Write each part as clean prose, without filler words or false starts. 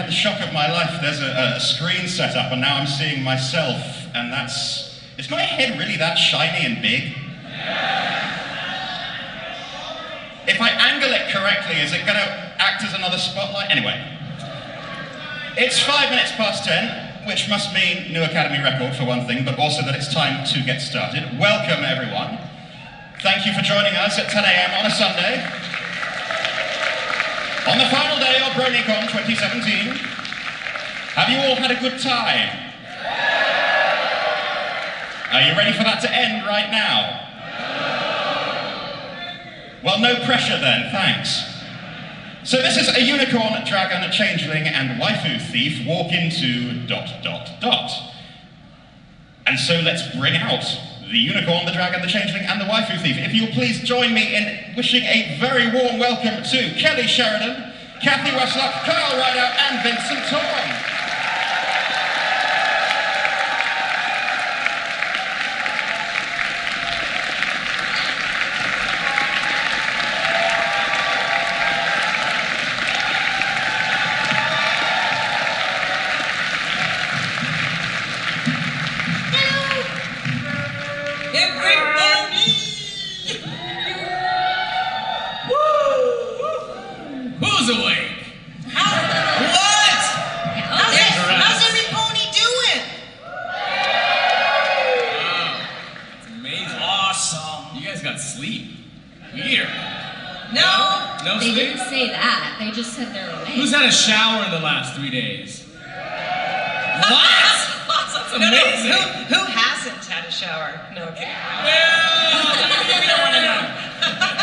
the shock of my life. There's a screen set up, and now I'm seeing myself, and that's... Is my head really that shiny and big? If I angle it correctly, is it going to act as another spotlight? Anyway. It's 5 minutes past 10, which must mean new Academy record for one thing, but also that it's time to get started. Welcome, everyone. Thank you for joining us at 10 a.m. on a Sunday. On the final day of BronyCon 2017, have you all had a good time? Are you ready for that to end right now? Well, no pressure then, thanks. So this is a unicorn, dragon, changeling, and waifu thief walk into ... And so let's bring out the unicorn, the dragon, the changeling, and the waifu thief. If you'll please join me in wishing a very warm welcome to Kelly Sheridan, Cathy Weseluck, Rideout, and Vincent Tong. Who's had a shower in the last 3 days? What? That's amazing. Who hasn't had a shower? No, okay. Well, we don't want to know.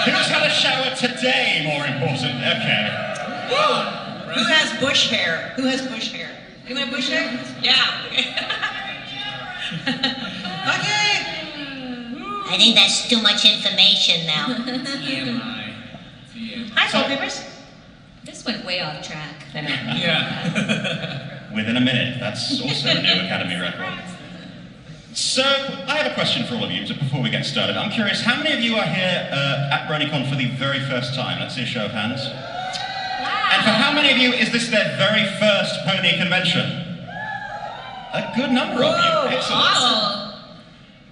Who's had a shower today, more important? Okay. Who has bush hair? Who has bush hair? Anyone have bush hair? Yeah. Okay. I think that's too much information now. TMI. Hi, Soul Papers. This went way off track. Yeah. Within a minute, that's also a new Academy record. So, I have a question for all of you before we get started. I'm curious, how many of you are here at BronyCon for the very first time? Let's see a show of hands. Wow. And for how many of you is this their very first pony convention? A good number of you. Excellent. Awesome.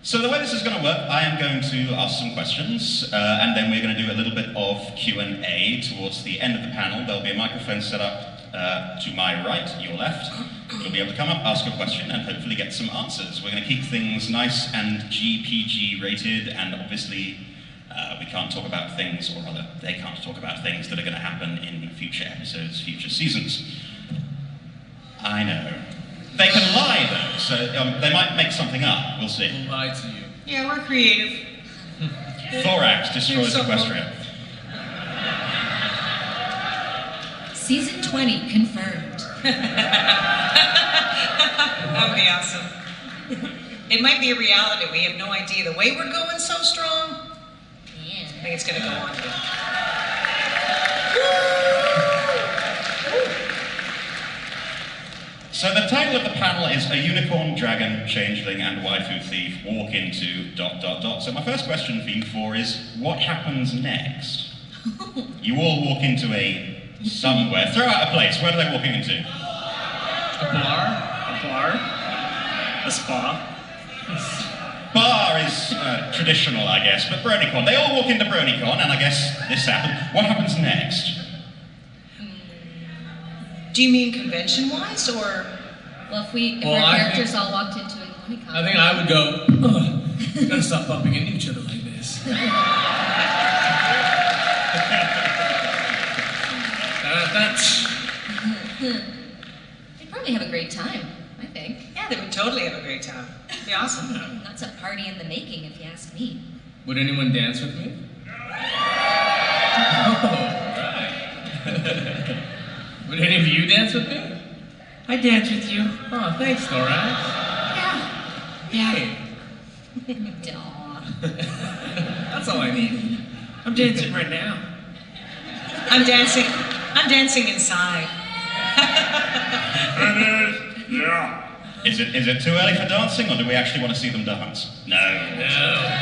So the way this is going to work, I am going to ask some questions, and then we're going to do a little bit of Q&A towards the end of the panel. There'll be a microphone set up to my right, your left. You'll be able to come up, ask a question, and hopefully get some answers. We're going to keep things nice and GPG rated, and obviously we can't talk about things, or rather, they can't talk about things that are going to happen in future episodes, future seasons. I know. They can lie, though, so they might make something up. We'll see. We'll lie to you. Yeah, we're creative. Thorax destroys Equestria. Season 20 confirmed. That would be awesome. It might be a reality. We have no idea. The way we're going so strong, Man. I think it's going to go on. So the title of the panel is A Unicorn, Dragon, Changeling, and Waifu Thief Walk into ... So my first question for you four is, what happens next? You all walk into a somewhere. Throw out a place. Where are they walking into? A bar? A spa? Bar is traditional, I guess, but BronyCon. They all walk into BronyCon, and I guess this happened. What happens next? Do you mean convention-wise, or? Well, if our characters all walked into a BronyCon. I think I would go, we gotta stop bumping into each other like this. They'd probably have a great time, I think. Yeah, they would totally have a great time. It'd be awesome. That's a party in the making, if you ask me. Would anyone dance with me? Oh, right. Would any of you dance with me? I'd dance with you. Oh, thanks, Thorax. Yeah. Aw. That's all I need. I'm dancing right now. I'm dancing inside. Yeah. Is it too early for dancing, or do we actually want to see them dance? No.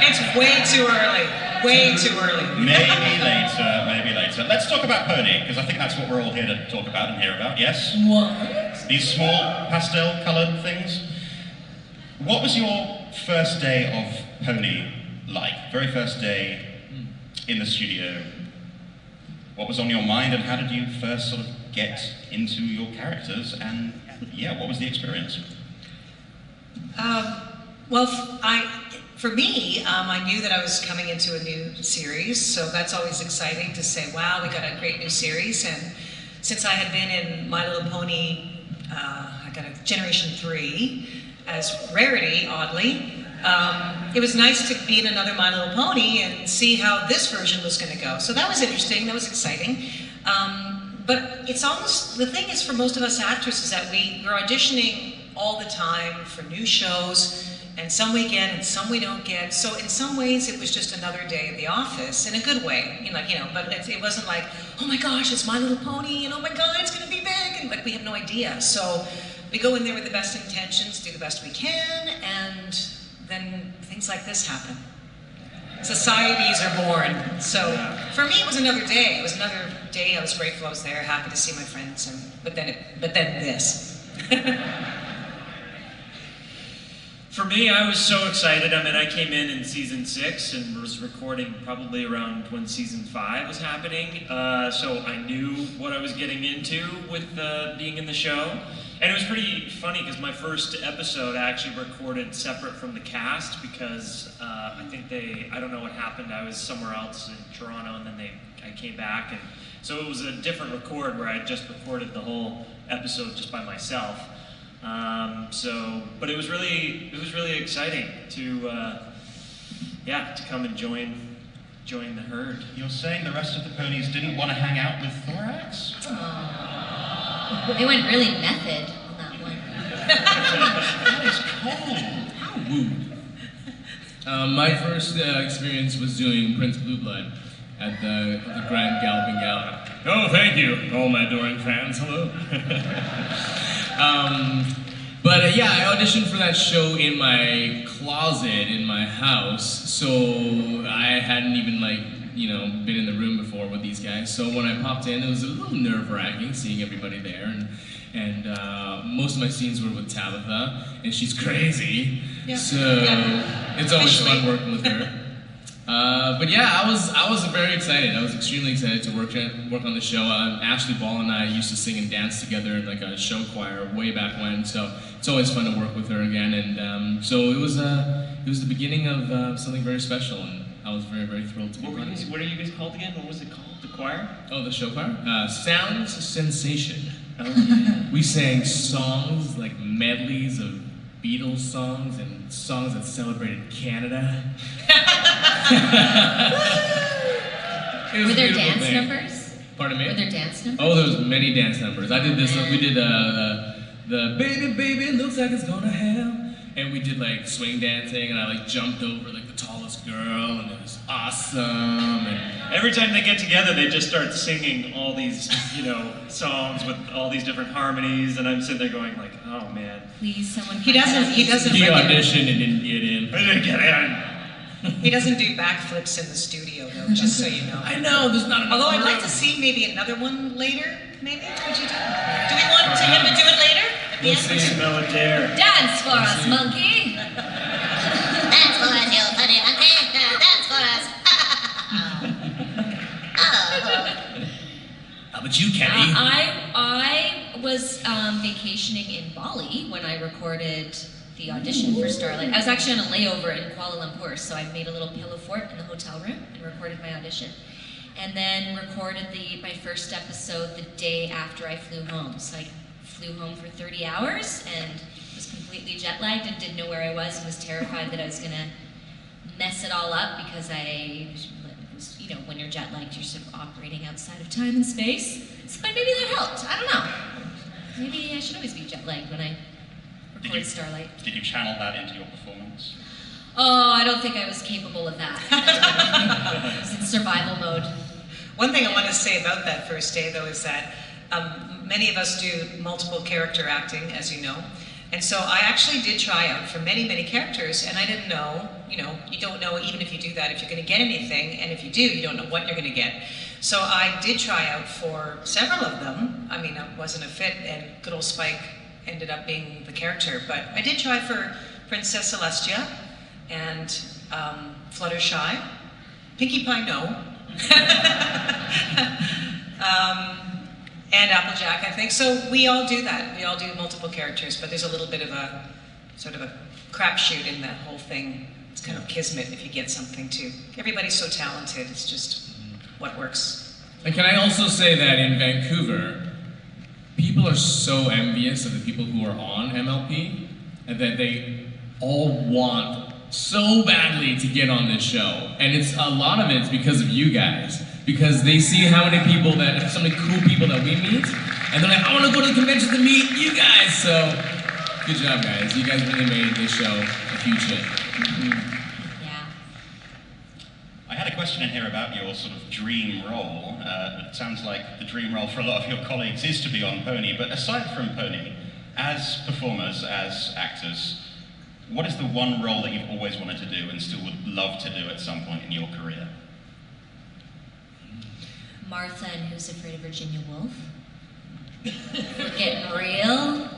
It's way too early. Way too early. Maybe later, maybe later. Let's talk about Pony, because I think that's what we're all here to talk about and hear about, yes? What? These small pastel-coloured things. What was your first day of Pony like? Very first day in the studio. What was on your mind, and how did you first sort of get into your characters, and yeah, what was the experience? Well, for me, I knew that I was coming into a new series, so that's always exciting to say, wow, we got a great new series. And since I had been in My Little Pony, I got a Generation 3 as Rarity, oddly, it was nice to be in another My Little Pony and see how this version was going to go. So that was interesting, that was exciting. But it's almost, the thing is for most of us actresses that we're auditioning all the time for new shows, and some we get and some we don't get. So in some ways it was just another day at the office, in a good way, but it wasn't like, oh my gosh, it's My Little Pony, and oh my God, it's gonna be big, and like we have no idea. So we go in there with the best intentions, do the best we can, and then things like this happen. Societies are born. So for me, it was another day. It was another day. I was grateful I was there, happy to see my friends, but then this. For me, I was so excited. I mean, I came in season 6 and was recording probably around when season 5 was happening. So I knew what I was getting into with being in the show. And it was pretty funny because my first episode I actually recorded separate from the cast because I think I don't know what happened. I was somewhere else in Toronto, and then I came back, and so it was a different record where I just recorded the whole episode just by myself. But it was really exciting to come and join the herd. You're saying the rest of the ponies didn't want to hang out with Thorax? They went really method on that one. That is cold. How rude. My first experience was doing Prince Blue Blood at the Grand Galloping Gallop. Oh, thank you, all my adoring fans. Hello. But yeah, I auditioned for that show in my closet in my house, so I hadn't even been in the room before with these guys. So when I popped in, it was a little nerve-wracking seeing everybody there, and most of my scenes were with Tabitha, and she's crazy. Yeah. So it's always fun working with her. But yeah, I was very excited. I was extremely excited to work on the show. Ashley Ball and I used to sing and dance together in like a show choir way back when, so it's always fun to work with her again. And so it was the beginning of something very special, and I was very, very thrilled to be part of it. What are you guys called again? What was it called? The choir? Oh, the show choir? Sounds Sensation. Oh, yeah. We sang songs like medleys of Beatles songs and songs that celebrated Canada. Were there dance numbers? Pardon me? Were there dance numbers? Oh, there was many dance numbers. I did this. We did the baby, baby, looks like it's gonna hell. And we did like swing dancing, and I jumped over like the tallest girl, and it was awesome. And every time they get together, they just start singing all these, songs with all these different harmonies, and I'm sitting there going like, oh man. Please, someone. He doesn't. He auditioned and didn't get in. I didn't get in. He doesn't do backflips in the studio, though, just so you know. I know, there's not enough. Although I'd like to see maybe another one later, maybe? Would you do? Do we want him to do it later? We'll see. Smell a dare. Dance for us, monkey. Dance for us, you funny monkey. Dance for us. How about you, Cathy? I was vacationing in Bali when I recorded the audition for Starlight. I was actually on a layover in Kuala Lumpur, so I made a little pillow fort in the hotel room and recorded my audition. And then recorded my first episode the day after I flew home. So I flew home for 30 hours and was completely jet lagged and didn't know where I was and was terrified that I was gonna mess it all up because when you're jet lagged, you're sort of operating outside of time and space. So maybe that helped. I don't know. Maybe I should always be jet lagged when I record Starlight. Did you channel that into your performance? Oh, I don't think I was capable of that. I was in survival mode. One thing I want to say about that first day, though, is that many of us do multiple character acting, as you know. And so I actually did try out for many, many characters, and I didn't know, you don't know even if you do that, if you're gonna get anything, and if you do, you don't know what you're gonna get. So I did try out for several of them. I mean, it wasn't a fit, and good old Spike ended up being the character, but I did try for Princess Celestia, and Fluttershy, Pinkie Pie, no. And Applejack, I think. So we all do that. We all do multiple characters, but there's a little bit of a sort of a crapshoot in that whole thing. It's kind of kismet if you get something too. Everybody's so talented. It's just what works. And can I also say that in Vancouver, people are so envious of the people who are on MLP, and that they all want so badly to get on this show. And it's a lot of it's because of you guys. Because they see how many people so many cool people that we meet, and they're like, I want to go to the convention to meet you guys. So, good job, guys. You guys really made this show a huge hit. Yeah. I had a question in here about your sort of dream role. It sounds like the dream role for a lot of your colleagues is to be on Pony, but aside from Pony, as performers, as actors, what is the one role that you've always wanted to do and still would love to do at some point in your career? Martha and Who's Afraid of Virginia Woolf. We're getting real.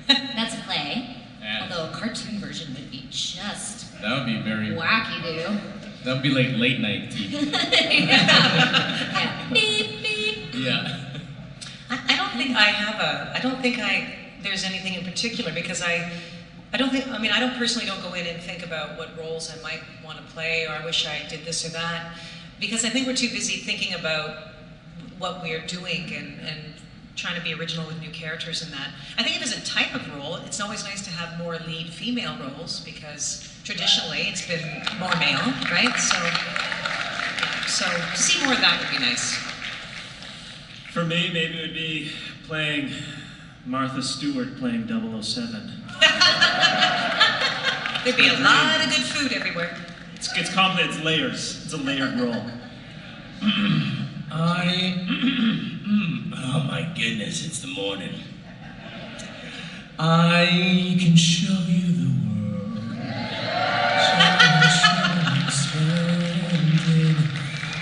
That's a play. Yeah. Although a cartoon version would be just That would be very wacky-do. That would be like late night TV. Yeah. Beep, beep. Yeah. I don't think there's anything in particular, because I personally don't go in and think about what roles I might want to play, or I wish I did this or that, because I think we're too busy thinking about what we're doing and trying to be original with new characters and that. I think if it's a type of role, it's always nice to have more lead female roles, because traditionally it's been more male, right? So to see more of that would be nice. For me, maybe it would be playing Martha Stewart playing 007. There'd be a lot of good food everywhere. It's complicated, it's layers. It's a layered role. Oh my goodness, it's the morning. I can show you the world.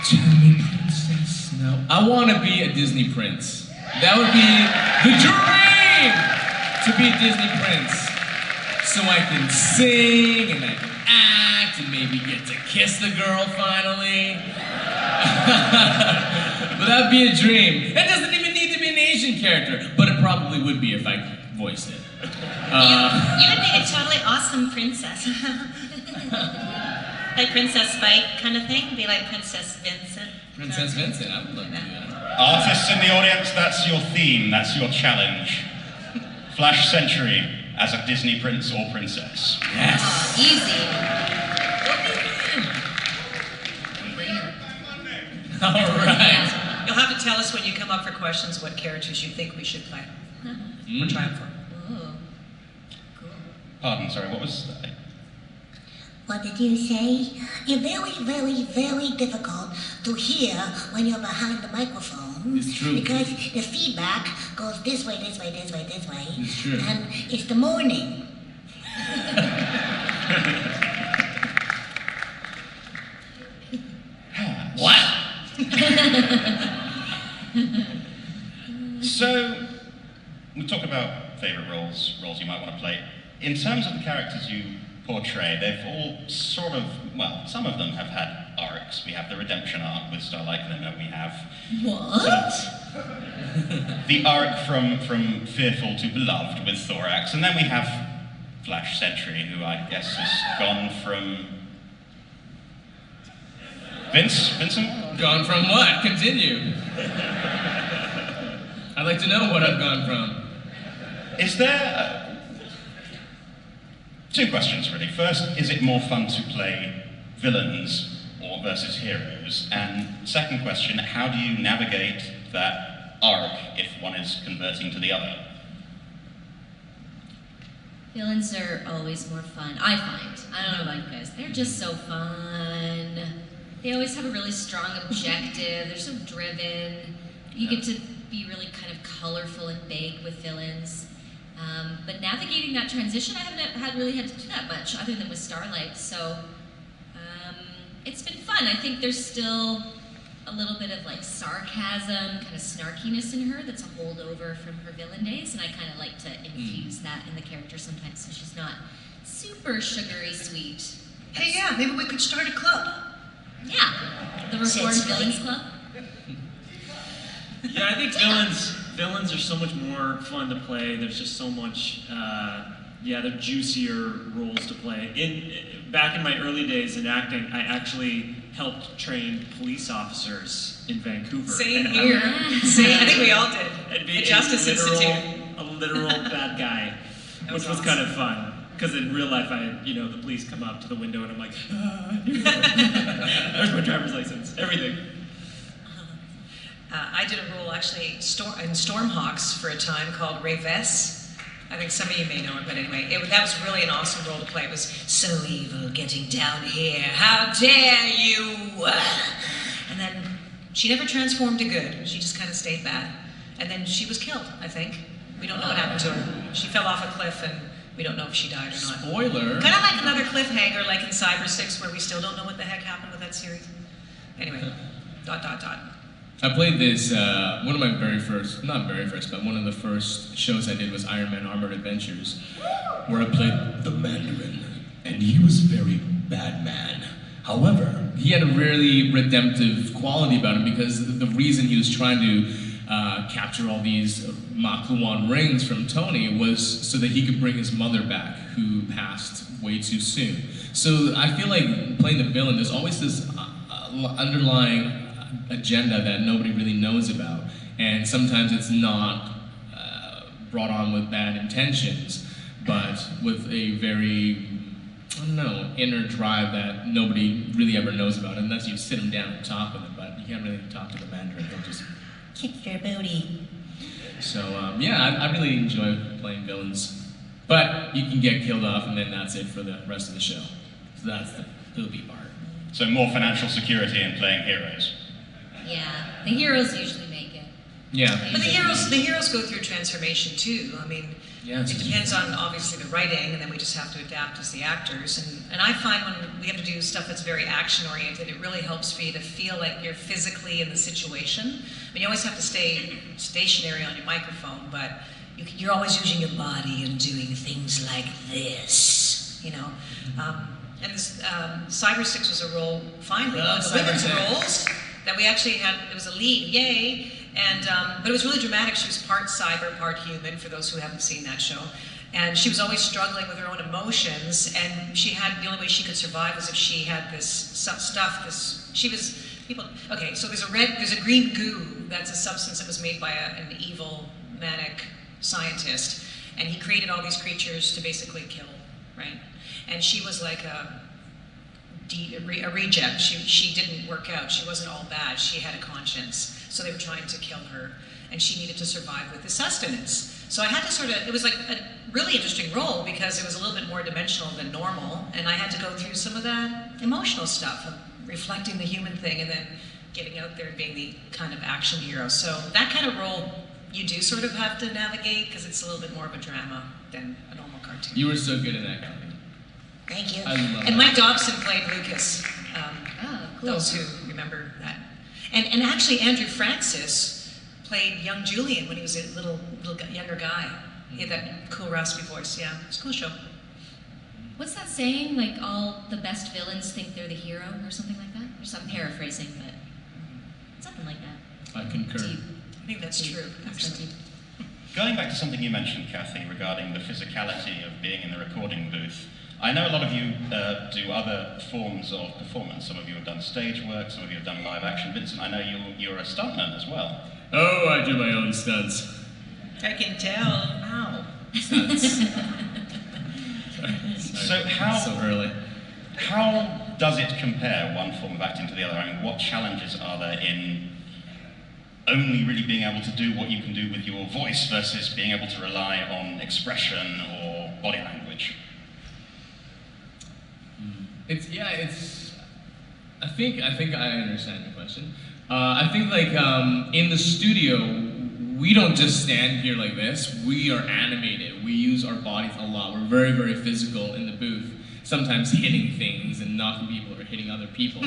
Tell me, princess, now. I want to be a Disney prince. That would be the dream, to be a Disney prince. So I can sing and I can act and maybe get to kiss the girl finally. But that'd be a dream. It doesn't even need to be an Asian character, but it probably would be if I voiced it. You would be a totally awesome princess. Like Princess Spike kind of thing? Be like Princess Vincent. Princess Vincent, I would love to do that. Artists in the audience, that's your theme, that's your challenge. Flash Century as a Disney prince or princess. Yes. Easy. All right. You'll have to tell us when you come up for questions what characters you think we should play. Or try out for. Ooh. Cool. Pardon, sorry, what was that? What did you say? It's very, very, very difficult to hear when you're behind the microphone. It's true. Because the feedback goes this way, this way, this way, this way. It's true. And it's the morning. What? So, we talk about favourite roles you might want to play. In terms of the characters you portray, they've all sort of, well, some of them have had arcs. We have the redemption arc with Starlight Glimmer. We have What? the arc from fearful to beloved with Thorax, and then we have Flash Sentry, who I guess has gone from Vincent? Gone from what? Continue. I'd like to know what I've gone from. Is there two questions really? First, is it more fun to play villains or versus heroes? And second question, how do you navigate that arc if one is converting to the other? Villains are always more fun, I find. I don't know about you guys. They're just so fun. They always have a really strong objective. They're so driven. You get to be really kind of colorful and big with villains. But navigating that transition, I haven't really had to do that much, other than with Starlight. So it's been fun. I think there's still a little bit of like sarcasm, kind of snarkiness in her that's a holdover from her villain days, and I kind of like to infuse that in the character sometimes, so she's not super sugary sweet. Hey, yeah, maybe we could start a club. Yeah, the Reformed Villains Club. Yeah, I think villains are so much more fun to play. There's just so much, they're juicier roles to play. Back in my early days in acting, I actually helped train police officers in Vancouver. Same here. Same. I think we all did. The Justice Institute. A literal bad guy, which was kind of fun. Because in real life, the police come up to the window and I'm like, there's my driver's license, everything. I did a role actually in Stormhawks for a time called Ves. I think some of you may know it, but anyway, that was really an awesome role to play. It was so evil getting down here. How dare you? And then she never transformed to good. She just kind of stayed bad. And then she was killed, I think. We don't know what happened to her. She fell off a cliff and we don't know if she died or not. Spoiler. Kind of like another cliffhanger, like in Cyber 6, where we still don't know what the heck happened with that series. Anyway, ... I played this, one of my not very first, but one of the first shows I did was Iron Man Armored Adventures, where I played the Mandarin, and he was a very bad man. However, he had a really redemptive quality about him, because the reason he was trying to capture all these Makluan rings from Tony was so that he could bring his mother back, who passed way too soon. So I feel like playing the villain, there's always this underlying agenda that nobody really knows about, and sometimes it's not brought on with bad intentions, but with a very, inner drive that nobody really ever knows about, unless you sit him down and talk with him, but you can't really talk to the Mandarin, he'll just Kick your booty. So, I really enjoy playing villains, but you can get killed off and then that's it for the rest of the show. So that's the poopy part. So more financial security in playing heroes. Yeah, the heroes usually make it. Yeah. But the heroes go through transformation too. I mean, it depends on obviously the writing, and then we just have to adapt as the actors. And I find when we have to do stuff that's very action oriented, it really helps for you to feel like you're physically in the situation. I mean, you always have to stay stationary on your microphone, but you're always using your body and doing things like this, And this, Cyber 6 was a role, finally, one of the women's roles that we actually had. It was a lead, yay! And but it was really dramatic. She was part cyber, part human, for those who haven't seen that show. And she was always struggling with her own emotions, and the only way she could survive was if she had this stuff, okay, so there's a green goo, that's a substance that was made by an evil, manic scientist, and he created all these creatures to basically kill, right? And she was like a reject. She didn't work out. She wasn't all bad. She had a conscience. So they were trying to kill her, and she needed to survive with the sustenance. So I had to it was like a really interesting role because it was a little bit more dimensional than normal, and I had to go through some of that emotional stuff of reflecting the human thing and then getting out there and being the kind of action hero. So that kind of role you do sort of have to navigate because it's a little bit more of a drama than a normal cartoon. You were so good in that cartoon. Thank you. I love And that. Mike Dobson played Lucas. Cool. Those who remember that. And actually, Andrew Francis played young Julian when he was a little younger guy. He had that cool raspy voice. Yeah, it's a cool show. What's that saying? Like all the best villains think they're the hero, or something like that? I'm paraphrasing, but something like that. I concur. Deep. I think that's true, actually. Going back to something you mentioned, Cathy, regarding the physicality of being in the recording booth, I know a lot of you do other forms of performance. Some of you have done stage work, some of you have done live action. Vincent, I know you're a stuntman as well. Oh, I do my own stunts. I can tell. Ow. Stunts. So so early. How does it compare one form of acting to the other? I mean, what challenges are there in only really being able to do what you can do with your voice versus being able to rely on expression or body language? I think I understand your question. I think in the studio, we don't just stand here like this. We are animated. We use our bodies a lot. We're very, very physical in the booth. Sometimes hitting things and knocking people or hitting other people.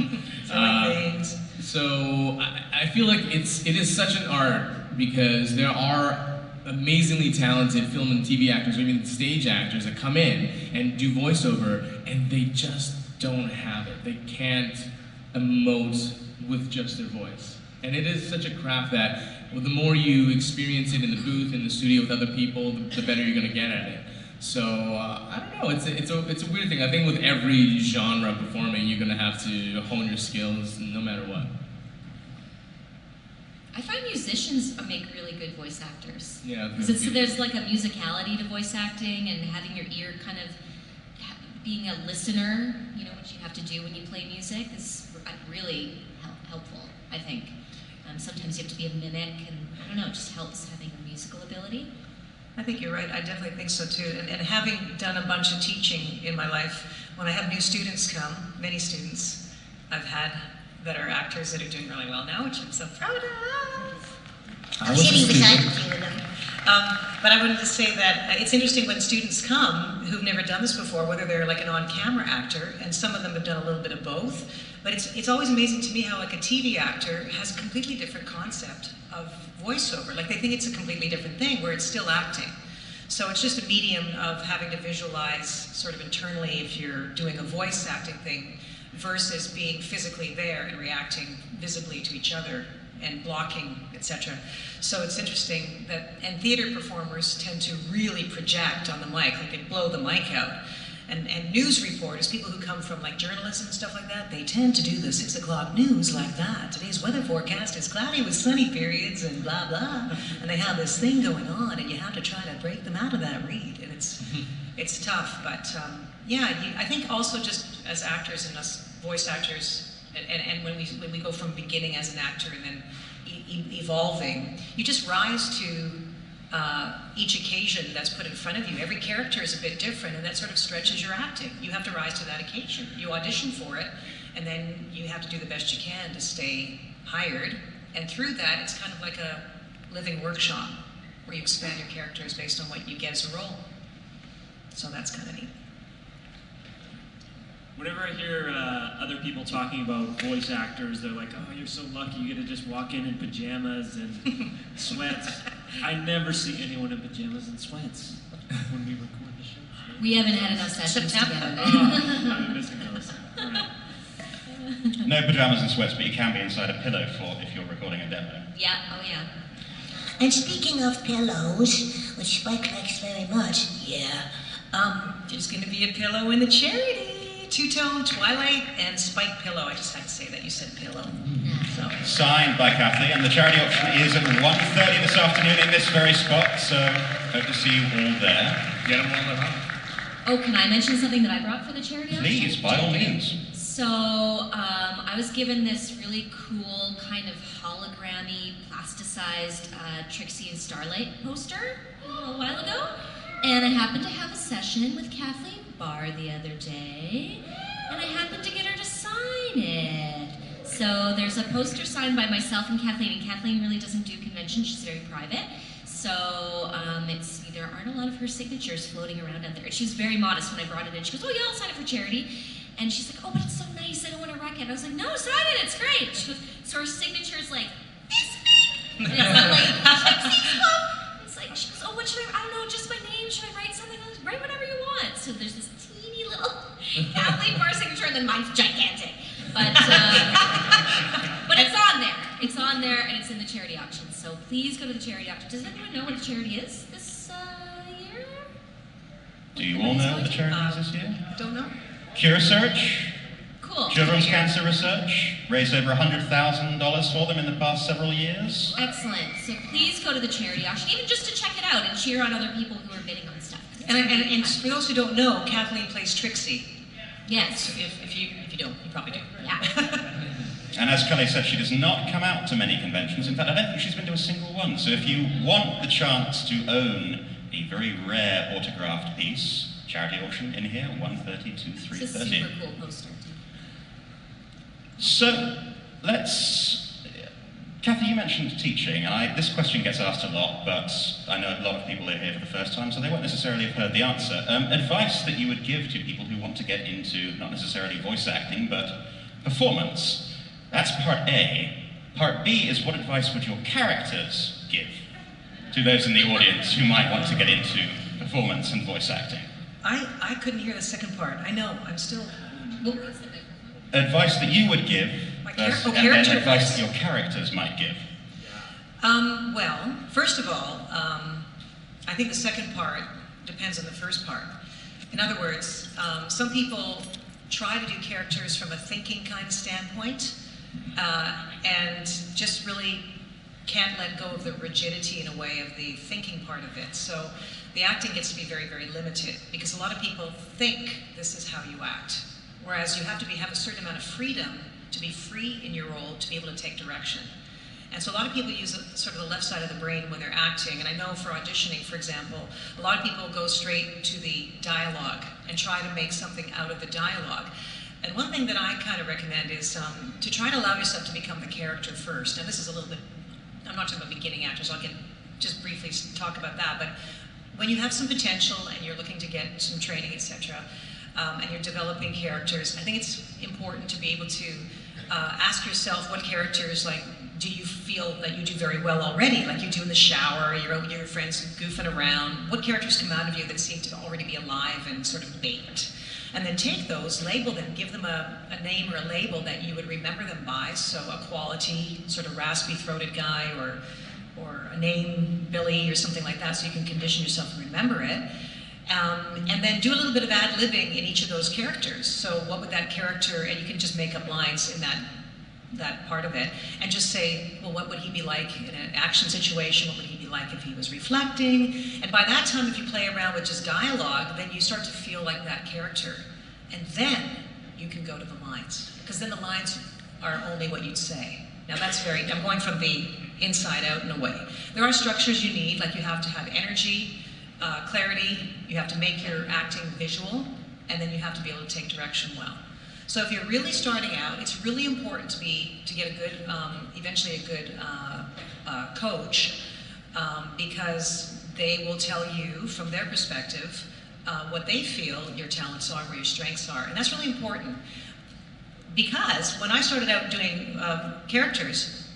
So I feel like it is such an art because there are amazingly talented film and TV actors or even stage actors that come in and do voiceover and they just don't have it. They can't emote with just their voice. And it is such a craft that the more you experience it in the booth, in the studio with other people, the better you're going to get at it. So I don't know. It's a weird thing. I think with every genre performing, you're gonna have to hone your skills no matter what. I find musicians make really good voice actors. Yeah. So there's like a musicality to voice acting and having your ear kind of being a listener. You know what you have to do when you play music is really helpful. I think sometimes you have to be a mimic, and I don't know, it just helps having a musical ability. I think you're right. I definitely think so too. And having done a bunch of teaching in my life, when I have new students come, many students I've had that are actors that are doing really well now, which I'm so proud of. I'm sitting beside you with them. But I wanted to say that it's interesting when students come who've never done this before, whether they're like an on-camera actor, and some of them have done a little bit of both. But it's always amazing to me how like a TV actor has a completely different concept of voiceover. Like they think it's a completely different thing where it's still acting. So it's just a medium of having to visualize sort of internally if you're doing a voice acting thing versus being physically there and reacting visibly to each other and blocking, etc. So it's interesting that, and theater performers tend to really project on the mic, like they blow the mic out. And news reporters, people who come from like journalism and stuff like that, they tend to do the 6 o'clock news like that. Today's weather forecast is cloudy with sunny periods and blah, blah. And they have this thing going on and you have to try to break them out of that read. And it's tough, but yeah, I think also just as actors and us voice actors, and when we go from beginning as an actor and then evolving, you just rise to each occasion that's put in front of you. Every character is a bit different, and that sort of stretches your acting. You have to rise to that occasion. You audition for it, and then you have to do the best you can to stay hired. And through that, it's kind of like a living workshop where you expand your characters based on what you get as a role. So that's kind of neat. Whenever I hear other people talking about voice actors, they're like, oh, you're so lucky, you get to just walk in pajamas and sweats. I never see anyone in pajamas and sweats when we record the show. We haven't had enough sessions together. I'm missing those. All right. No pajamas and sweats, but you can be inside a pillow fort if you're recording a demo. Yeah, oh yeah. And speaking of pillows, which Spike likes very much, There's going to be a pillow in the charity. Two-tone, Twilight, and Spike pillow. I just had to say that. You said pillow. So. Signed by Cathy, and the charity auction is at 1:30 this afternoon in this very spot, so hope to see you all there. Get them all at home. Oh, can I mention something that I brought for the charity auction? Please, by all means. So, I was given this really cool kind of hologrammy, plasticized Trixie and Starlight poster a little while ago, and I happened to have a session with Kathleen Barr the other day, and I happened to get her to sign it. So there's a poster signed by myself and Kathleen really doesn't do conventions, she's very private. So there aren't a lot of her signatures floating around out there. She was very modest when I brought it in. She goes, oh yeah, I'll sign it for charity. And she's like, oh, but it's so nice, I don't want to wreck it. And I was like, no, sign it, it's great. She goes, so her signature's like this big. And it's not like Trixie's love. It's like, she goes, oh, what should I don't know, just my name, should I write something? Write whatever you want. So there's this teeny little Kathleen Barr signature, and then mine's gigantic. But it's on there. It's on there, and it's in the charity auction. So please go to the charity auction. Does anyone know what the charity is this year? Do you all know what the charity is this year? Don't know. Cure Search. Cool. Children's Cancer Research. Raised over $100,000 for them in the past several years. Excellent. So please go to the charity auction, even just to check it out and cheer on other people who are bidding on stuff. And for those who don't know, Kathleen plays Trixie. Yes. If you don't, you probably do. Yeah. And as Kelly said, she does not come out to many conventions. In fact, I don't think she's been to a single one. So if you want the chance to own a very rare autographed piece, charity auction in here, 1:30 to 3:30. It's a super cool poster. So let's Cathy, you mentioned teaching, and this question gets asked a lot, but I know a lot of people are here for the first time, so they won't necessarily have heard the answer. Advice that you would give to people who want to get into, not necessarily voice acting, but performance. That's part A. Part B is, what advice would your characters give to those in the audience who might want to get into performance and voice acting? I couldn't hear the second part. I know, I'm still... Well, advice that you would give, and then advice that your characters might give. Well, first of all, I think the second part depends on the first part. In other words, some people try to do characters from a thinking kind of standpoint, and just really can't let go of the rigidity in a way of the thinking part of it. So the acting gets to be very, very limited, because a lot of people think this is how you act. Whereas you have to have a certain amount of freedom to be free in your role, to be able to take direction. And so a lot of people use sort of the left side of the brain when they're acting. And I know for auditioning, for example, a lot of people go straight to the dialogue and try to make something out of the dialogue. And one thing that I kind of recommend is to try to allow yourself to become the character first. Now this is a little bit, I'm not talking about beginning actors, I'll just briefly talk about that. But when you have some potential and you're looking to get some training, etc., and you're developing characters, I think it's important to be able to ask yourself what characters, like, do you feel that you do very well already, like you do in the shower, you're out with your friends goofing around. What characters come out of you that seem to already be alive and sort of baked? And then take those, label them, give them a name or a label that you would remember them by. So a quality, sort of raspy-throated guy, or a name, Billy, or something like that, so you can condition yourself to remember it. And then do a little bit of ad-libbing in each of those characters. So what would that character, and you can just make up lines in that part of it, and just say, well, what would he be like in an action situation? What would he be like if he was reflecting? And by that time, if you play around with just dialogue, then you start to feel like that character. And then you can go to the lines, because then the lines are only what you'd say. Now that's I'm going from the inside out in a way. There are structures you need, like you have to have energy, clarity, you have to make your acting visual, and then you have to be able to take direction well. So if you're really starting out, it's really important to get a good, eventually a good coach, because they will tell you from their perspective what they feel your talents are, where your strengths are, and that's really important. Because when I started out doing characters,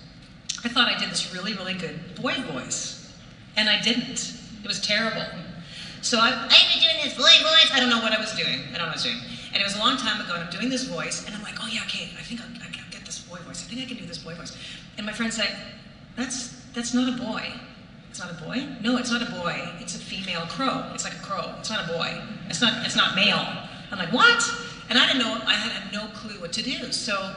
I thought I did this really, really good boy voice, and I didn't. It was terrible. So I've been doing this boy voice. I don't know what I was doing. And it was a long time ago, and I'm doing this voice, and I'm like, oh yeah, okay, I think I can get this boy voice. I think I can do this boy voice. And my friend's like, that's not a boy. It's not a boy? No, it's not a boy. It's a female crow. It's like a crow. It's not a boy. It's not male. I'm like, what? And I didn't know, I had no clue what to do. So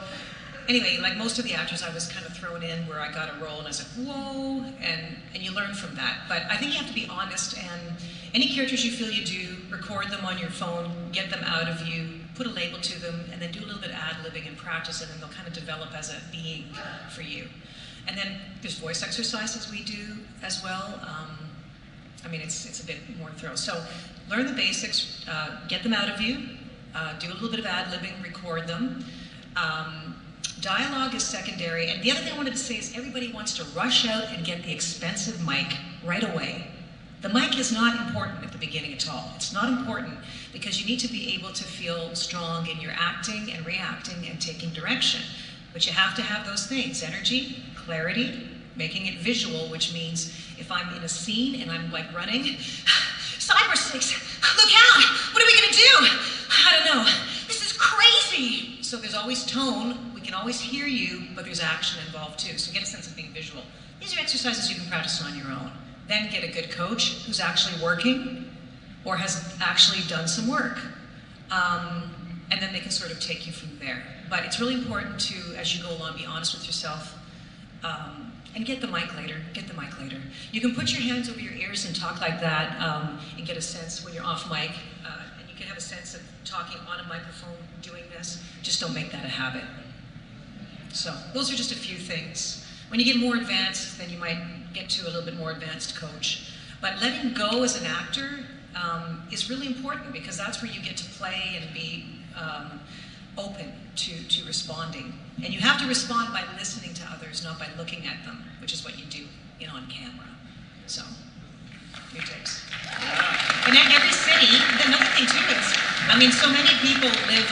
anyway, like most of the actors, I was kind of thrown in where I got a role, and I was like, whoa, and you learn from that. But I think you have to be honest, and any characters you feel you do, record them on your phone, get them out of you, put a label to them, and then do a little bit of ad-libbing and practice, and then they'll kind of develop as a being for you. And then there's voice exercises we do as well. I mean, it's a bit more thorough. So learn the basics, get them out of you, do a little bit of ad-libbing, record them. Dialogue is secondary, and the other thing I wanted to say is everybody wants to rush out and get the expensive mic right away. The mic is not important at the beginning at all. It's not important because you need to be able to feel strong in your acting and reacting and taking direction. But you have to have those things: energy, clarity, making it visual, which means if I'm in a scene and I'm like running, Cyber 6, look out! What are we gonna do? I don't know. This is crazy! So there's always tone, we can always hear you, but there's action involved too. So get a sense of being visual. These are exercises you can practice on your own. Then get a good coach who's actually working or has actually done some work. And then they can sort of take you from there. But it's really important to, as you go along, be honest with yourself. And get the mic later, You can put your hands over your ears and talk like that and get a sense when you're off mic. And you can have a sense of talking on a microphone, doing this. Just don't make that a habit. So those are just a few things. When you get more advanced, then you might get to a little bit more advanced coach. But letting go as an actor is really important because that's where you get to play and be open to responding. And you have to respond by listening to others, not by looking at them, which is what you do on camera. So, your tips. And in every city, another thing too is, I mean, so many people live,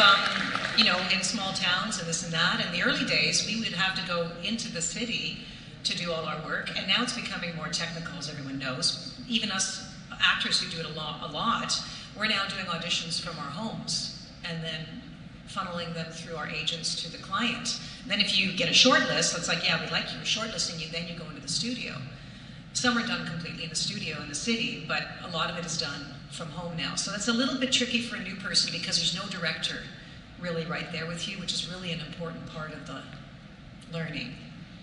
in small towns and this and that. In the early days, we would have to go into the city to do all our work, and now it's becoming more technical, as everyone knows. Even us actors who do it a lot, we're now doing auditions from our homes, and then funneling them through our agents to the client. And then if you get a short list, it's like, yeah, we like you, we're shortlisting you, then you go into the studio. Some are done completely in the studio in the city, but a lot of it is done from home now. So that's a little bit tricky for a new person because there's no director really right there with you, which is really an important part of the learning.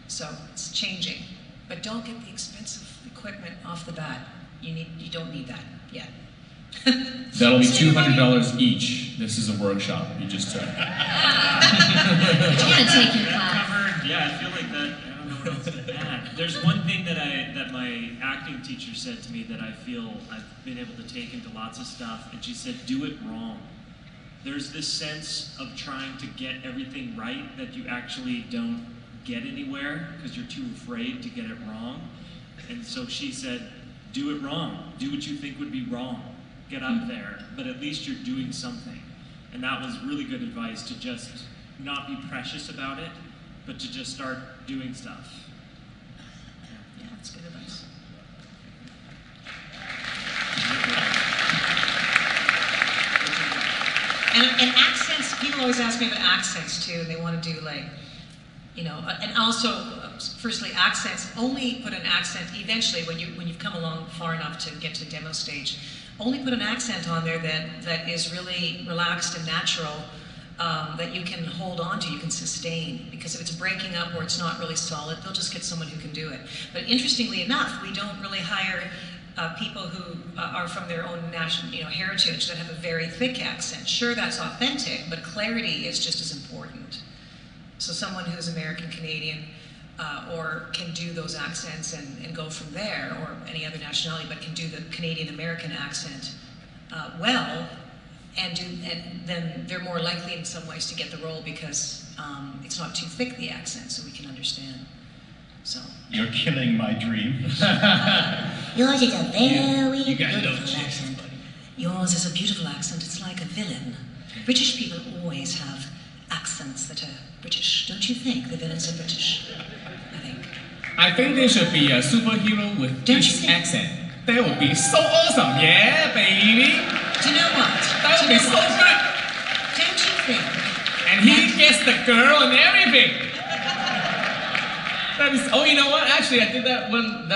So it's changing. But don't get the expensive equipment off the bat. You don't need that yet. That'll be $200 each. This is a workshop you just took. You want to take your class. Yeah, I feel like that. I don't know what else to add. There's one thing that my acting teacher said to me that I feel I've been able to take into lots of stuff, and she said, "Do it wrong." There's this sense of trying to get everything right that you actually don't get anywhere because you're too afraid to get it wrong. And so she said, "Do it wrong. Do what you think would be wrong. Get up there, but at least you're doing something." And that was really good advice, to just not be precious about it, but to just start doing stuff. Yeah, that's good advice. And accents, people always ask me about accents too, and they want to do and also, firstly, accents, only put an accent eventually when you've come along far enough to get to the demo stage. Only put an accent on there that is really relaxed and natural, that you can hold on to, you can sustain. Because if it's breaking up or it's not really solid, they'll just get someone who can do it. But interestingly enough, we don't really hire people who are from their own national, heritage that have a very thick accent. Sure, that's authentic, but clarity is just as important. So someone who's American Canadian or can do those accents and go from there, or any other nationality, but can do the Canadian American accent well, and then they're more likely in some ways to get the role because it's not too thick, the accent, so we can understand. So You're killing my dream. Yours is a very You got no beautiful chance, accent. buddy. yours is a beautiful accent. It's like a villain. British people always have accents that are British, don't you think? The villains are British, I think. I think there should be a superhero with Don't you British think? accent. That would be so awesome, yeah, baby. Do you know what? That would Do you be know so what? good. Don't you think? And he gets the girl and everything. That is. Oh, you know what? Actually, I did that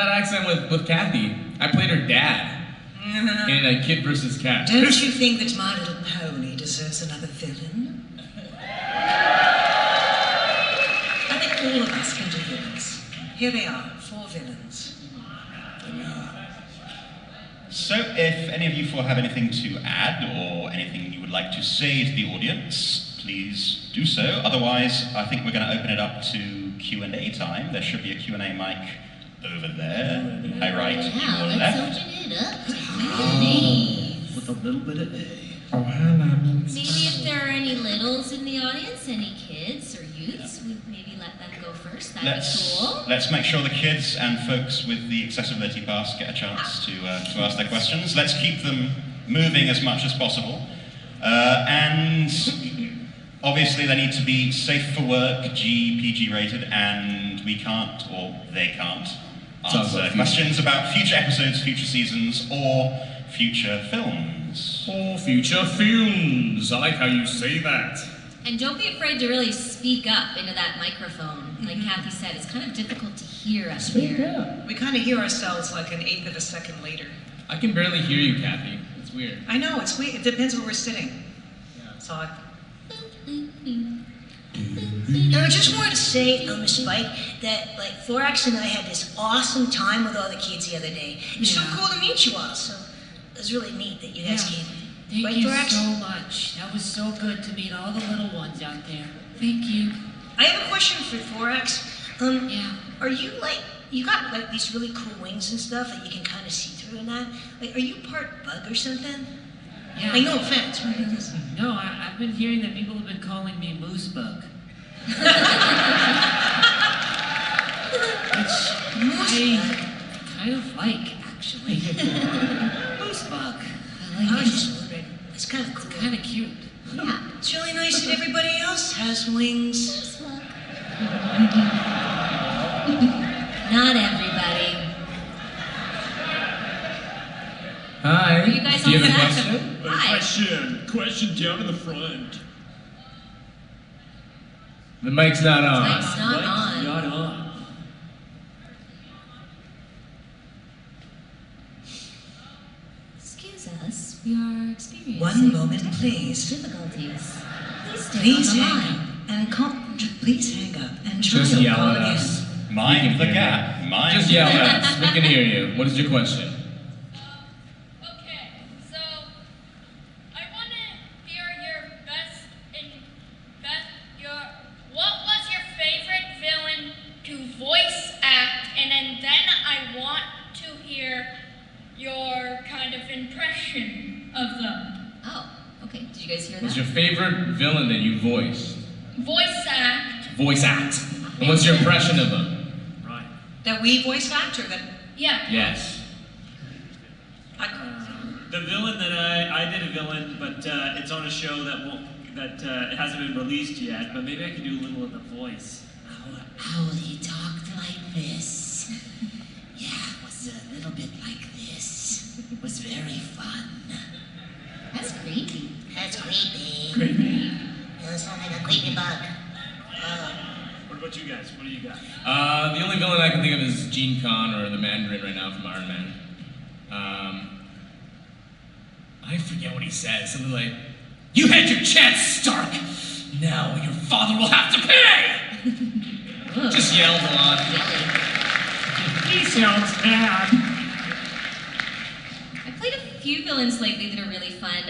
accent with Cathy. I played her dad in a Kid vs. Cat. Don't you think that My Little Pony deserves another villain? I think all of us can do villains. Here they are, 4 villains. So if any of you four have anything to add or anything you would like to say to the audience, please do so. Otherwise, I think we're going to open it up to Q&A time. There should be a Q&A mic over there. Hi, right, Yeah, your let's left. open it up to Q&A. With a little bit of A. Maybe if there are any littles in the audience, any kids or youths, we maybe let them go first. That'd be cool. Let's make sure the kids and folks with the accessibility pass get a chance to ask their questions. Let's keep them moving as much as possible. And obviously they need to be safe for work, PG rated, and we can't, or they can't, answer questions about future episodes, future seasons, or future films. Oh, future films. I like how you say that. And don't be afraid to really speak up into that microphone. Like Cathy said, it's kind of difficult to hear us here. We kind of hear ourselves like an eighth of a second later. I can barely hear you, Cathy. It's weird. I know, it's weird. It depends where we're sitting. It's odd. And I just wanted to say, Spike, that Thorax and I had this awesome time with all the kids the other day. It was so cool to meet you all. So it was really neat that you guys came. Thank Right, you Thorax? so much. That was so good to meet all the little ones out there. Thank you. I have a question for Thorax. Yeah. Are you you got these really cool wings and stuff that you can kind of see through and that? Are you part bug or something? Yeah. No offense, right? No, I'm I've been hearing that people have been calling me Moosebug. Which I kind of like, actually. Moosebug. I like was it. just wondering. It's kind of cool. Kind of cute. Yeah. It's really nice that everybody else has wings. Not everybody. Hi. Are you guys Do you all have a set? question? Hi. Question down in the front. The mic's not on. Mic's not on. Not on. Excuse us, we are experiencing One moment, please. difficulties. Please stay Please on the hang line. up and call. Please hang up and try Just to yell call at again. us. Mind the gap. Mind Just the yell gap. at us. We can hear you. What is your question? Okay, so I want to hear your what was your favorite villain to voice act, and then I want to hear your kind of impression of them. Oh, okay. Did you guys hear What's that? your favorite villain that you voiced? Voice act. Voice act. And what's your impression of them? Right. That we voice actor that Yeah. Yes. The villain that I did a villain, but it's on a show that it hasn't been released yet. But maybe I can do a little of the voice. How he talked like this. Yeah, it was a little bit like this. It was very fun. That's creepy. That's creepy. Creepy. You sound like a creepy bug. What about you guys? What do you got? The only villain I can think of is Gene Con or the Mandarin right now from Iron Man. I forget what he says. Something like, "You had your chance, Stark. Now your father will have to pay." Just yelled a lot. He sounds bad. I played a few villains lately that are really fun.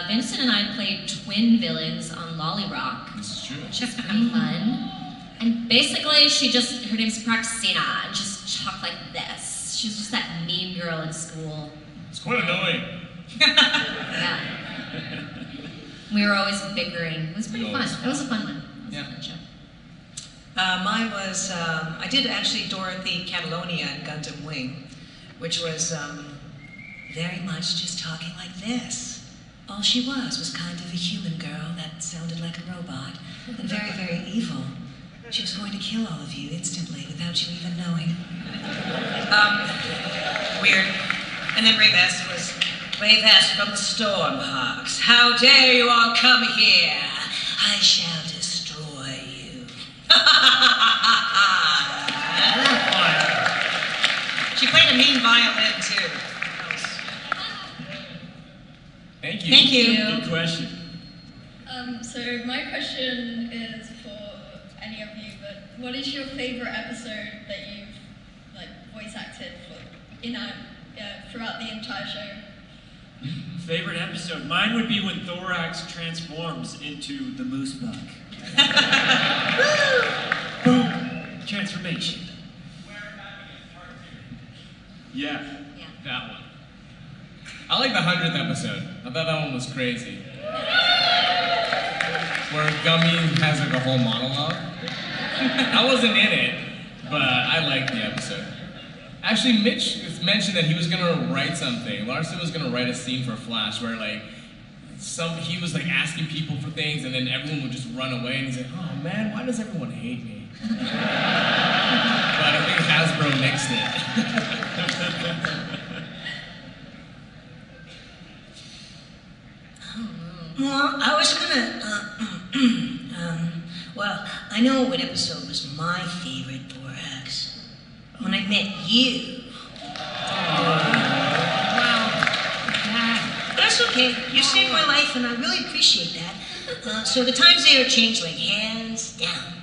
Vincent and I played twin villains on Lolly Rock, This is true. which is pretty fun. And basically, her name's Praxina, and just talked like this. She was just that mean girl in school. It's quite annoying. Yeah. We were always bickering. It was pretty fun. Always It was a fun one. It was Yeah. a fun show. Mine was, I did actually Dorothy Catalonia in Gundam Wing, which was very much just talking like this. All she was kind of a human girl that sounded like a robot and very, very evil. She was going to kill all of you instantly without you even knowing. Weird. And then Rayvest was Rayvest from the Stormhawks. How dare you all come here? I shall destroy you. She played a mean violin too. Thank you. Thank you. Good question. So my question is for any of you, but what is your favorite episode that you've voice acted for throughout the entire show? Favorite episode? Mine would be when Thorax transforms into the moose bug. Boom! Transformation. Yeah. Yeah. That one. I like the 100th episode. I thought that one was crazy. Where Gummy has like a whole monologue. I wasn't in it, but I liked the episode. Actually, Mitch mentioned that he was gonna write something. Larson was gonna write a scene for Flash where he was asking people for things and then everyone would just run away and he's like, "Oh man, why does everyone hate me?" But I think Hasbro nixed it. Well, I was gonna, well, I know what episode was my favorite, Thorax. When I met you. Wow. That's okay. You saved my life, and I really appreciate that. So the times they are Changeling, hands down.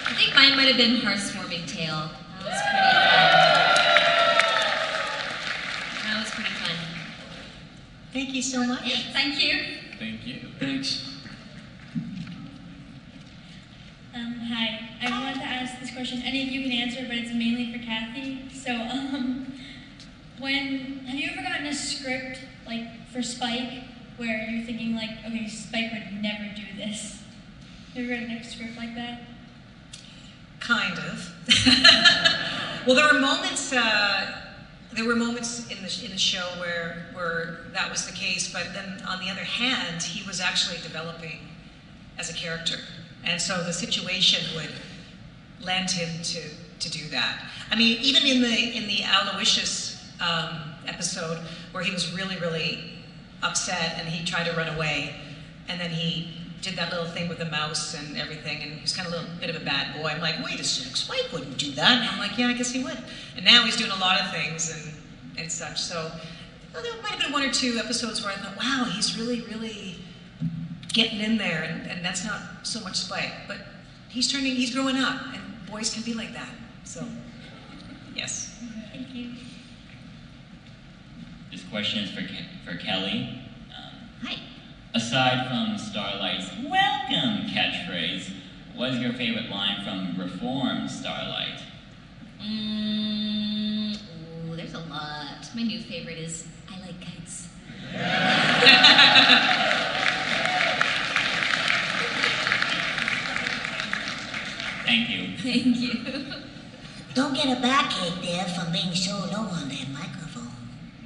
I think mine might have been Heartswarming Tale. That was pretty fun. That was pretty fun. Thank you so much. Thank you. Thank you. Thanks. Hi. I wanted to ask this question. Any of you can answer, but it's mainly for Cathy. So, have you ever gotten a script for Spike, where you're thinking like, okay, Spike would never do this? Have you read a script like that? Kind of. Well, there were moments. There were moments in the show where that was the case, but then on the other hand, he was actually developing as a character, and so the situation would lend him to do that. I mean, even in the Aloysius episode where he was really upset and he tried to run away, and then he did that little thing with the mouse and everything, and he was kind of a little bit of a bad boy. I'm like, wait a sec, Spike wouldn't do that. And I'm like, yeah, I guess he would. And now he's doing a lot of things and such. So there might have been one or two episodes where I thought, wow, he's really getting in there, and that's not so much Spike. But he's growing up, and boys can be like that. So, yes. Thank you. This question is for Kelly. Hi. Aside from Starlight's welcome catchphrase, what is your favorite line from Reformed Starlight? Ooh, there's a lot. My new favorite is, I like kites. Thank you. Thank you. Don't get a backache there from being so low on that microphone.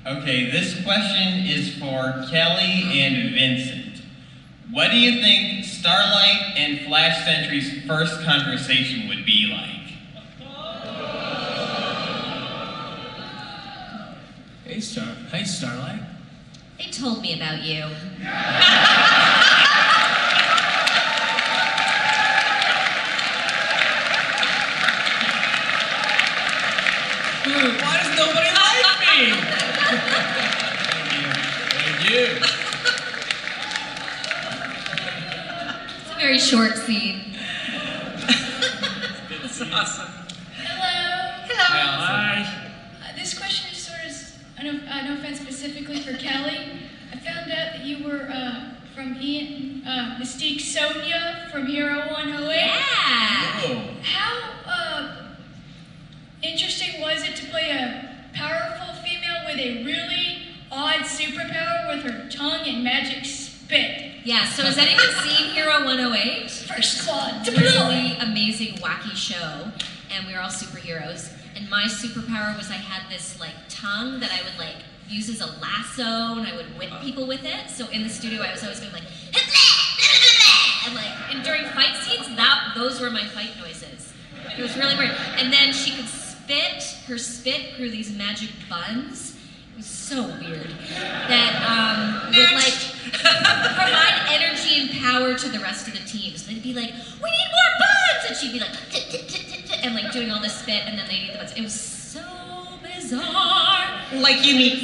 Okay, this question is for Kelly and Vincent. What do you think Starlight and Flash Sentry's first conversation would be like? Hey, Starlight. They told me about you. Why does nobody like me? Thank you. It's a very short scene. That's awesome. Hello. Hi. This question is sort of, no offense specifically for Kelly. I found out that you were from Mystique Sonia from Hero 108. Yeah. Whoa. How interesting was it to play a powerful female with a really odd superpower with her tongue and magic spit? Yeah, so has anyone seen Hero 108? First claw. Really amazing, wacky show, and we were all superheroes. And my superpower was I had this like tongue that I would like use as a lasso, and I would whip people with it. So in the studio, I was always going like, and like, and during fight scenes, those were my fight noises. It was really weird. And then she could spit. Her spit grew these magic buns. It was so weird. That would like provide energy and power to the rest of the teams. They'd be like, we need more buns! And she'd be like, and like doing all this spit, and then they'd eat the buns. It was so bizarre. Like you mean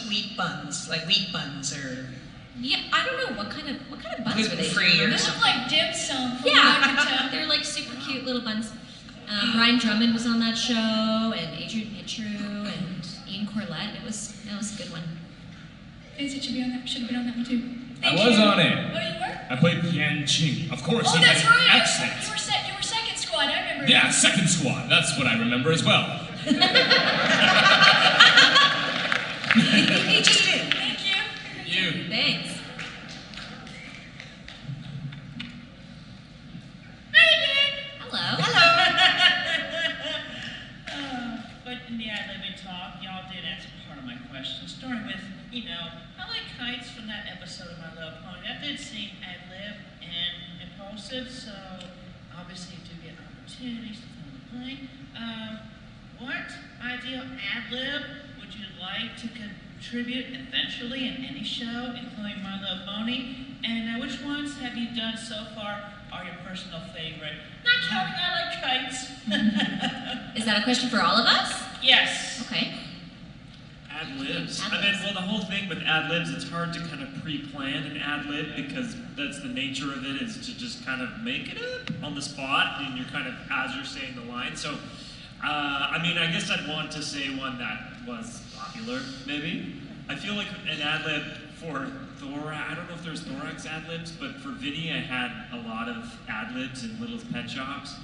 wheat buns, like wheat buns or. Yeah, I don't know what kind of buns were they? Gluten-free or They look like dim sum from what I Yeah, could tell. they're like super cute little buns. Brian Drummond was on that show, and Adrian Mitru, and Ian Corlett. That was a good one. Vincent should have been on that one too. I was on it. What, you were? I played Yan Ching. Of course, Oh, he that's had an right. accent. You were second squad. I remember. Yeah, second squad. That's what I remember as well. He just did. Thank you. You. Thanks. Hello. But in the ad-libbing talk, y'all did answer part of my question, starting with, I like kites from that episode of My Little Pony. That did seem ad-lib and impulsive, so obviously you do get opportunities to fill the blank. What ideal ad-lib would you like to contribute eventually in any show, including My Little Pony? And which ones have you done so far are your personal favorite? Not counting I like kites. Is that a question for all of us? Yes. Okay. Ad-libs. Ad-libs. Well, the whole thing with ad-libs, it's hard to kind of pre-plan an ad-lib because that's the nature of it, is to just kind of make it up on the spot, and you're kind of, as you're saying the line. So, I guess I'd want to say one that was popular, maybe. I feel like an ad-lib for Thorax, I don't know if there's Thorax ad-libs, but for Vinny, I had a lot of ad-libs in Little's Pet Shops.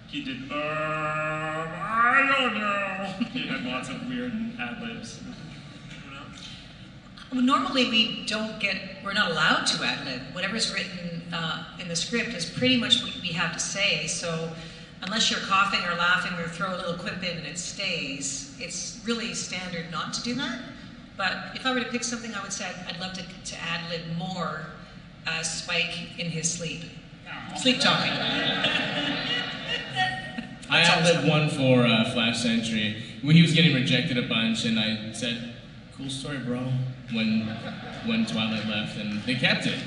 He did, I don't know. He had lots of weird ad-libs. Well, normally we're not allowed to ad-lib. Whatever's written in the script is pretty much what we have to say, so unless you're coughing or laughing or throw a little quip in and it stays, it's really standard not to do that. But if I were to pick something, I would say I'd love to ad-lib more Spike in his sleep. Sleep talking. I ad-libbed one for Flash Sentry when he was getting rejected a bunch, and I said, "Cool story, bro." When Twilight left, and they kept it.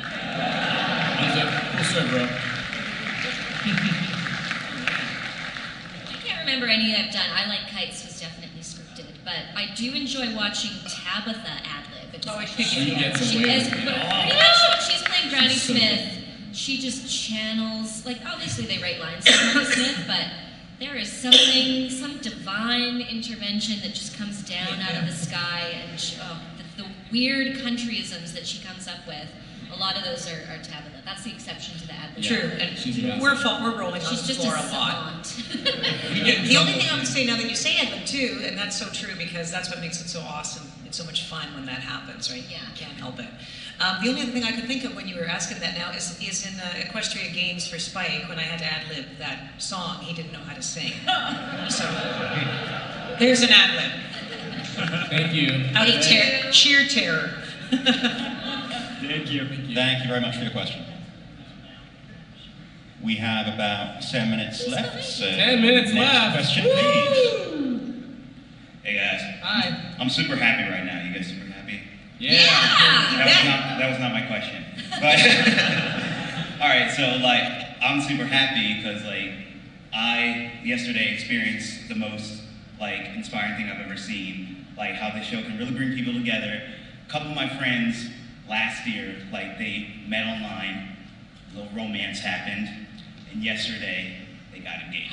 I was like, "Cool story, bro." I can't remember any I've done. I Like Kites was definitely scripted, but I do enjoy watching Tabitha ad-lib. She gets away with it. Pretty much when she's playing Granny Smith, she just channels, like obviously they write lines for Granny Smith, but there is something, some divine intervention that just comes down out of the sky, and the weird countryisms that she comes up with. A lot of those are Tabitha. That's the exception to the ad-lib. True, and we're rolling on the floor a lot. The only thing I would say now that you say ad-lib too, and that's so true because that's what makes it so awesome. It's so much fun when that happens, right? Yeah. You can't help it. The only other thing I could think of when you were asking that now is in Equestria Games for Spike, when I had to ad-lib that song, he didn't know how to sing. So, there's an ad-lib. Thank you. Out of sheer terror. Thank you. Thank you very much for your question. We have about 10 minutes left. So 10 minutes left. Question, please. Hey guys. Hi. I'm super happy right now. You guys super happy? Yeah. That was not my question. But all right, so like I'm super happy because like I yesterday experienced the most like inspiring thing I've ever seen. Like how this show can really bring people together. A couple of my friends last year, like they met online, a little romance happened, and yesterday they got engaged.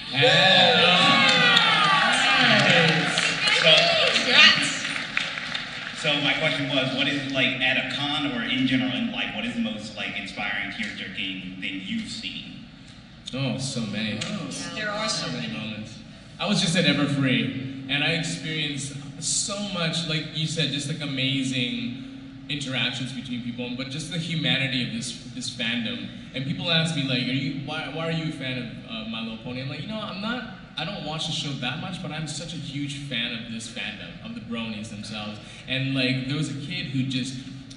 So my question was, what is like at a con or in general in life, what is the most like inspiring tear-jerking thing you've seen? Oh, so many. There are so many moments. I was just at Everfree, and I experienced so much, like you said, just like amazing interactions between people, but just the humanity of this fandom. And people ask me like, why are you a fan of My Little Pony? I'm like, I don't watch the show that much, but I'm such a huge fan of this fandom, of the bronies themselves. And like, there was a kid who just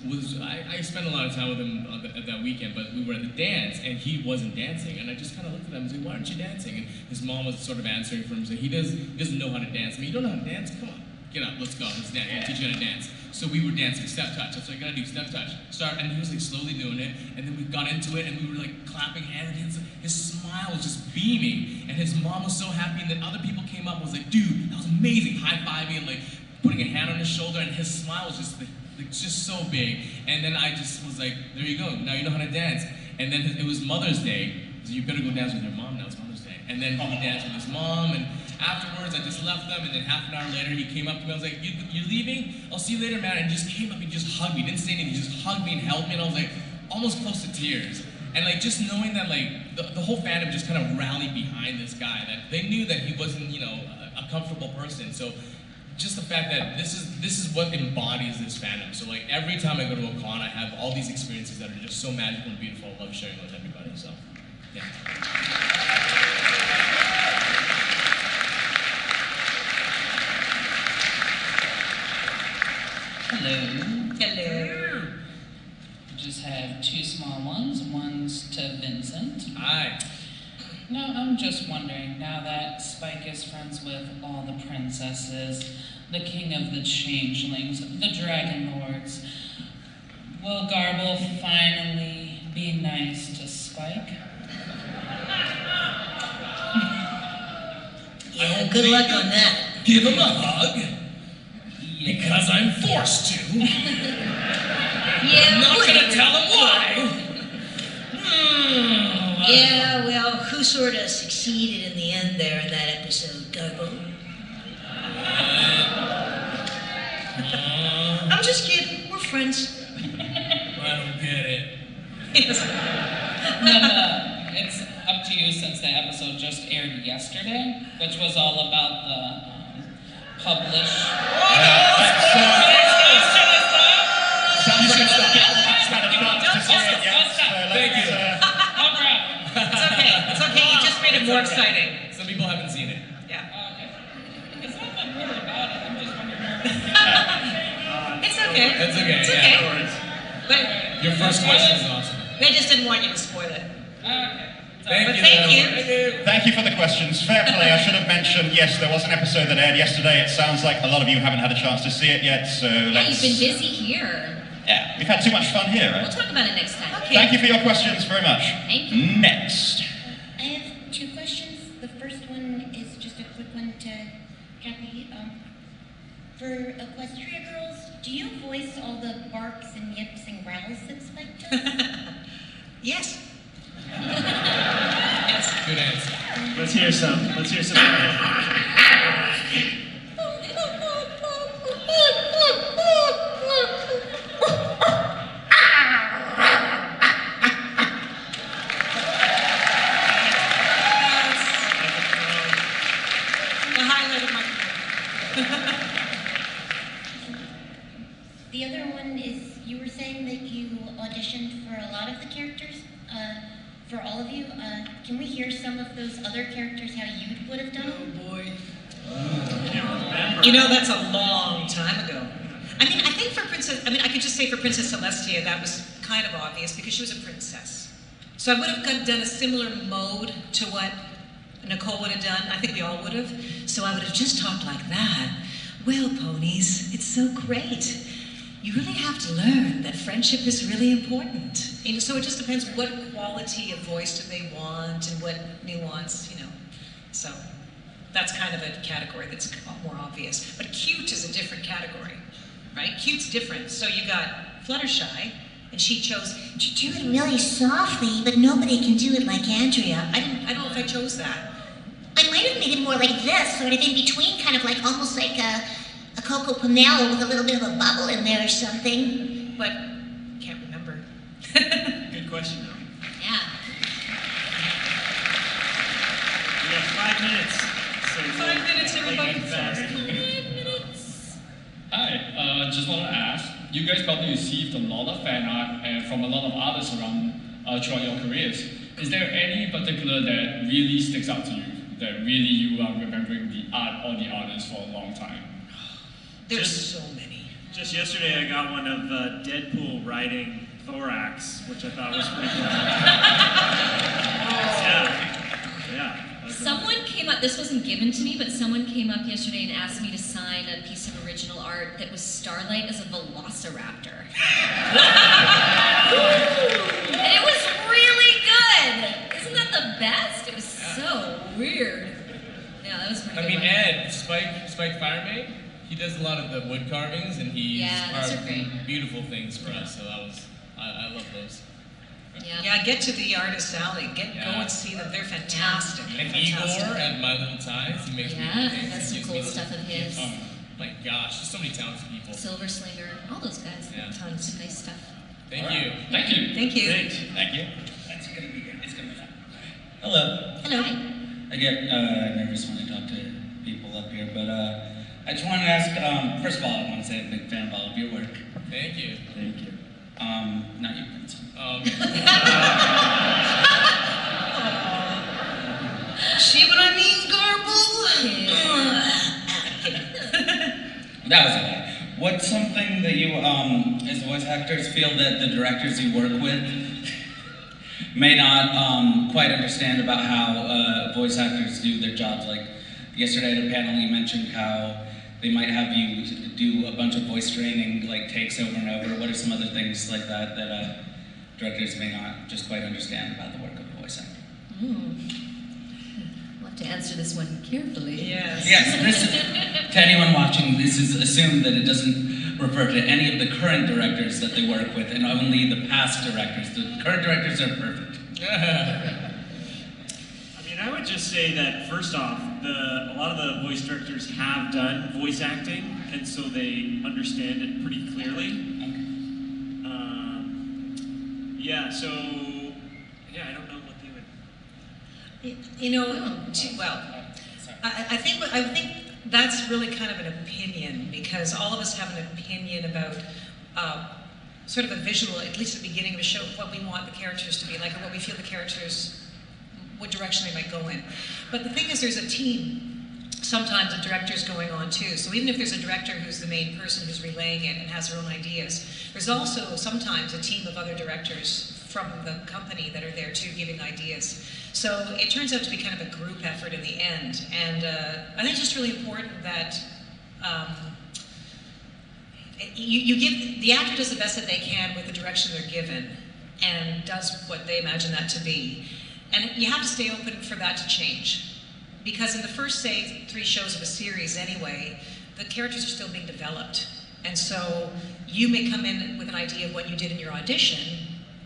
was, I spent a lot of time with him at that weekend, but we were at the dance, and he wasn't dancing. And I just kind of looked at him and said, why aren't you dancing? And his mom was sort of answering for him, saying, he doesn't know how to dance. I mean, you don't know how to dance? Come on, get up, let's go, let's dance. I'm gonna teach you how to dance. So we were dancing, step touch. That's what I gotta do, step touch. Start, and he was like slowly doing it, and then we got into it, and we were like clapping hands, and his smile was just beaming, and his mom was so happy, and then other people came up and was like, dude, that was amazing, high-fiving, and like putting a hand on his shoulder, and his smile was just like just so big. And then I just was like, there you go, now you know how to dance. And then it was Mother's Day, so you better go dance with your mom, now it's Mother's Day. And then he danced with his mom, and afterwards I just left them, and then half an hour later he came up to me, I was like, you're leaving? I'll see you later, man. And he just came up and just hugged me, didn't say anything, he just hugged me and held me, and I was like, almost close to tears. And like just knowing that like the whole fandom just kind of rallied behind this guy, that they knew that he wasn't, a comfortable person. So just the fact that this is what embodies this fandom. So like every time I go to a con, I have all these experiences that are just so magical and beautiful. I love sharing with everybody. So yeah. Hello. Hello. Just have two small ones. One's to Vincent. Hi. No, I'm just wondering, now that Spike is friends with all the princesses, the king of the changelings, the dragon lords, will Garble finally be nice to Spike? Yeah, good luck on that. Give him a hug? Because I'm forced to. Yeah, I'm not gonna tell him why. Yeah, well, who sort of succeeded in the end there in that episode, Garble? I'm just kidding. We're friends. I don't get it. No, it's up to you since the episode just aired yesterday, which was all about the publish. okay. That's okay. It's yeah. okay. But Your first question is awesome. I just didn't want you to spoil it. Thank you. Thank you. Thank you for the questions. Fair play. I should have mentioned, yes, there was an episode that aired yesterday. It sounds like a lot of you haven't had a chance to see it yet, so Yeah, let's... you've been busy here. Yeah, we've had too much fun here, We'll right? talk about it next time. Okay. Thank you for your questions very much. Thank you. Next. I have 2 questions. The first one is just a quick one to Cathy. For Equestria Girls, do you voice all the barks and yips and growls that Spike does? Yes. Good answer. Let's hear some. Let's hear some. The highlight of my The other one is you were saying that you auditioned for a lot of the characters, for all of you. Can we hear some of those other characters, how you would have done them? Oh boy. You know, that's a long time ago. I mean, I think for I could just say for Princess Celestia, that was kind of obvious because she was a princess. So I would have done a similar mode to what Nicole would have done. I think we all would have. So I would have just talked like that. Well, ponies, it's so great. You really have to learn that friendship is really important. And so it just depends what quality of voice do they want and what nuance, you know. So that's kind of a category that's more obvious. But cute is a different category, right? Cute's different. So you got Fluttershy, and she chose To do it really softly, but nobody can do it like Andrea. I don't know if I chose that. I might have made it more like this, sort of in between, kind of like almost like a Coco Pomelo with a little bit of a bubble in there or something. But can't remember. Good question, though. Yeah. We have 5 minutes. So 5 minutes, everybody. Hi, just want to ask, you guys probably received a lot of fan art from a lot of artists around throughout your careers. Is there any particular that really sticks out to you, that really you are remembering the art or the artist for a long time? There's so many. Just yesterday, I got one of Deadpool riding Thorax, which I thought was pretty cool. Yeah. Someone came up, this wasn't given to me, but someone came up yesterday and asked me to sign a piece of original art that was Starlight as a velociraptor. And it was really good! Isn't that the best? It was so weird. Yeah, that was pretty good. I mean, Ed, Spike Firemate, he does a lot of the wood carvings, and he's those are carved great. beautiful things for us, so that was, I love those. Yeah, get to the Artist Alley. Go and see them. They're fantastic. And Fantastic. Igor at My Little Ties, he makes Yeah, me that's some cool stuff of his. Oh my gosh, there's so many talented people. Silver Slinger, all those guys. Yeah. Tons of nice stuff. Thank you. Thank you. Thank you. Thank you. It's gonna be fun. Hello. Hello. I get nervous when I talk to people up here, but I just wanted to ask, first of all, I want to say I'm a big fan of all of your work. Thank you. Thank you. Not you, Vincent. See what I mean, Garble? That was okay. What's something that you, as voice actors, feel that the directors you work with may not quite understand about how voice actors do their jobs? Like yesterday at a panel, you mentioned how they might have you do a bunch of voice training, like takes over and over. What are some other things like that that directors may not just quite understand about the work of a voice actor? We'll have to answer this one carefully. Yes. Yes, this is, to anyone watching, this is assumed that it doesn't refer to any of the current directors that they work with and only the past directors. The current directors are perfect. I mean, I would just say that first off, a lot of the voice directors have done voice acting, and so they understand it pretty clearly. I don't know what they would. You know, I think that's really kind of an opinion, because all of us have an opinion about sort of a visual, at least at the beginning of a show, what we want the characters to be like, or what we feel the characters, what direction they might go in. But the thing is, there's a team. sometimes a director's going on too. So even if there's a director who's the main person who's relaying it and has her own ideas, there's also sometimes a team of other directors from the company that are there too giving ideas. So it turns out to be kind of a group effort in the end. And I think it's just really important that you give, the actor does the best that they can with the direction they're given and does what they imagine that to be. And you have to stay open for that to change. Because in the first, say, 3 shows of a series anyway, the characters are still being developed. And so you may come in with an idea of what you did in your audition,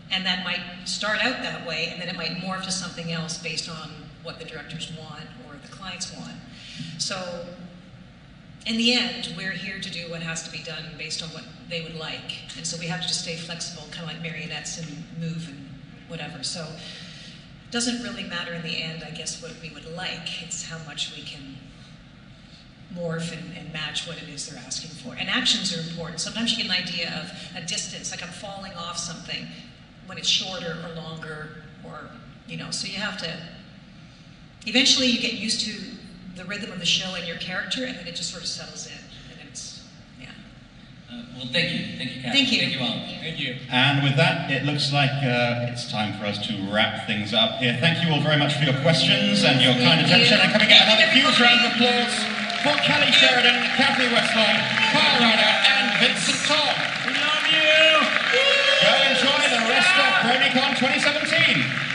and that might start out that way, and then it might morph to something else based on what the directors want or the clients want. So in the end, we're here to do what has to be done based on what they would like. And so we have to just stay flexible, kind of like marionettes, and move and whatever. So it doesn't really matter in the end, I guess, what we would like. It's how much we can morph and match what it is they're asking for. And actions are important. Sometimes you get an idea of a distance, like I'm falling off something, when it's shorter or longer, or, you know, so you have to, eventually you get used to the rhythm of the show and your character, and then it just sort of settles in, and it's, yeah. Well, thank you, Cathy. Thank you. Thank you all. Thank you. And with that, it looks like it's time for us to wrap things up here. Thank you all very much for your questions and your kind attention. And can we get another huge round of applause for Kelly Sheridan, Cathy Weseluck, Rideout, and Vincent Tong. We love you! Go enjoy the rest of BronyCon 2017.